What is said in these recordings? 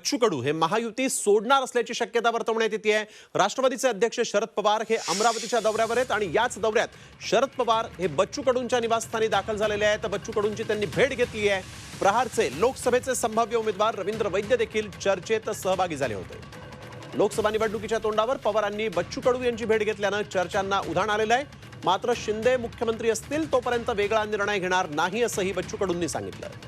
बच्चू कडू हे महायुती सोडणार असल्याची शक्यता वर्तवण्यात येते आहे। राष्ट्रवादीचे अध्यक्ष शरद पवार हे अमरावतीच्या दौऱ्यावर आहेत आणि याच दौऱ्यात शरद पवार हे बच्चू कडूंच्या निवासस्थानी दाखल झालेले आहेत। बच्चू कडूंची त्यांनी भेट घेतली आहे। प्रहारचे लोकसभेचे संभाव्य उमेदवार रवींद्र वैद्य देखील चर्चेत सहभागी झाले होते। लोकसभा निवडणुकीच्या तोंडावर पवारांनी बच्चू कडू यांची भेट घेतल्याने चर्चांना उधाण आलेलं आहे। मात्र शिंदे मुख्यमंत्री असतील तोपर्यंत वेगळा निर्णय घेणार नाही असंही बच्चू कडूंनी सांगितलं।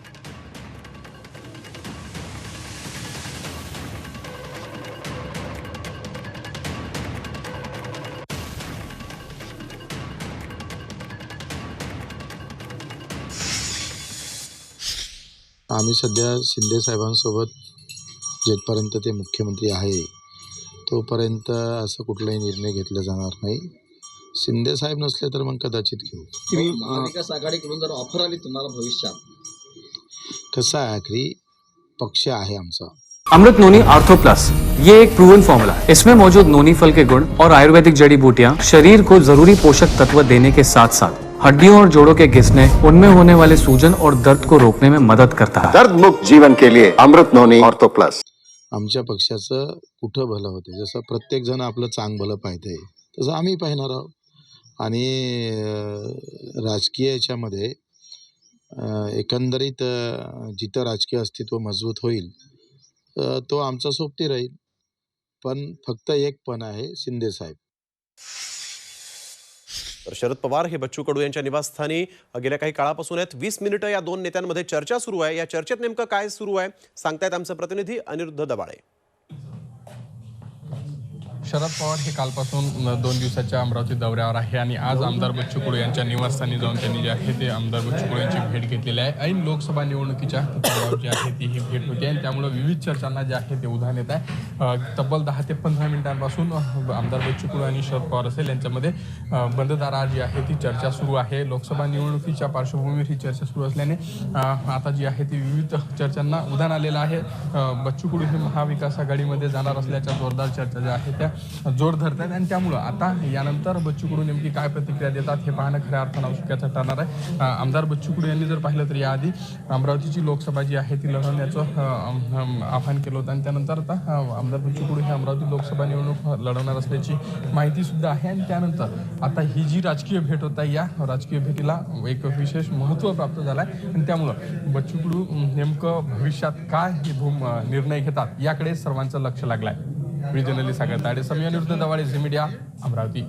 आम्ही सध्या शिंदे साहेबांसोबत जेथपर्यंत ते मुख्यमंत्री आहे तोपर्यंत असं कुठलाही निर्णय घेतला जाणार नाही। शिंदे साहेब नसले तर मग कदाचित घेऊ। महाविकास आघाडीकडून जर ऑफर आली तुम्हाला भविष्यात, कसं आहे, आखरी पक्ष आहे आमचा। अमृत नोनी आर्थो प्लस ये एक प्रूवन फॉर्मूला है। इसमें मौजूद नोनी फल के गुण और आयुर्वेदिक जड़ी बूटियां शरीर को जरूरी पोषक तत्व देने के साथ साथ हड्डियों और जोड़ों के घिसने, उनमें होने वाले सूजन और दर्द को रोकने में मदद करता है। दर्द मुक्त जीवन के लिए अमृत नोनी ऑर्थो प्लस। आमच्या पक्षाचं कुठं भलं होते, जसं प्रत्येक जण आपलं चांग भलं पाहते तसं आम्ही पाहणार आहोत। आणि राजकीय याच्यामध्ये एकंदरीत जिथं राजकीय अस्तित्व मजबूत होईल तो आमचा सोबती राहील। पण फक्त एक पण आहे, शिंदे साहेब। तर शरद पवार हे बच्चू कडू यांच्या निवासस्थानी गेल्या काही काळापासून आहेत। 20 मिनिटं या दोन नेत्यांमध्ये चर्चा सुरू आहे। या चर्चेत नेमकं काय सुरू आहे सांगतायत आमचे प्रतिनिधी अनिरुद्ध दबाळे। शरद पवार हे कालपासून 2 दिवसाच्या अमरावती दौऱ्यावर आहे आणि आज आमदार बच्चू कडू यांच्या निवासस्थानी जाऊन त्यांनी जे आहे ते आमदार बच्चू कडू यांची भेट घेतलेली आहे। ऐन लोकसभा निवडणुकीच्या पूर्वावर जी आहे ती ही भेट होती आणि त्यामुळे विविध चर्चांना जे आहे ते उधाण येत आहे। तब्बल 10 ते 15 मिनिटांपासून आमदार बच्चू कडू आणि शरद पवार असेल यांच्यामध्ये बंद दाराआड जी आहे ती चर्चा सुरू आहे। लोकसभा निवडणुकीच्या पार्श्वभूमीवर ही चर्चा सुरू असल्याने आता जी आहे ती विविध चर्चांना उधाण आलेलं आहे। बच्चू कडू हे महाविकास आघाडीमध्ये जाणार असल्याच्या जोरदार चर्चा ज्या आहेत त्या जोर धरतात आणि त्यामुळं आता यानंतर बच्चू कडू नेमकी काय प्रतिक्रिया देतात हे पाहणं खऱ्या अर्थानं आवश्यकता ठरणार आहे। आमदार बच्चू कडू यांनी जर पाहिलं तर याआधी अमरावतीची लोकसभा जी आहे ती लढवण्याचं आवाहन केलं होतं आणि त्यानंतर आता आमदार बच्चू कडू हे अमरावती लोकसभा निवडणूक लढवणार असल्याची माहिती सुद्धा आहे आणि त्यानंतर आता ही जी राजकीय भेट होत आहे या राजकीय भेटीला एक विशेष महत्त्व प्राप्त झालं आहे आणि त्यामुळं बच्चू कडू नेमकं भविष्यात काय निर्णय घेतात याकडे सर्वांचं लक्ष लागलं आहे। रिजनली सागर ताडे, समया निरुद्ध दवाडे, झी मीडिया, अमरावती।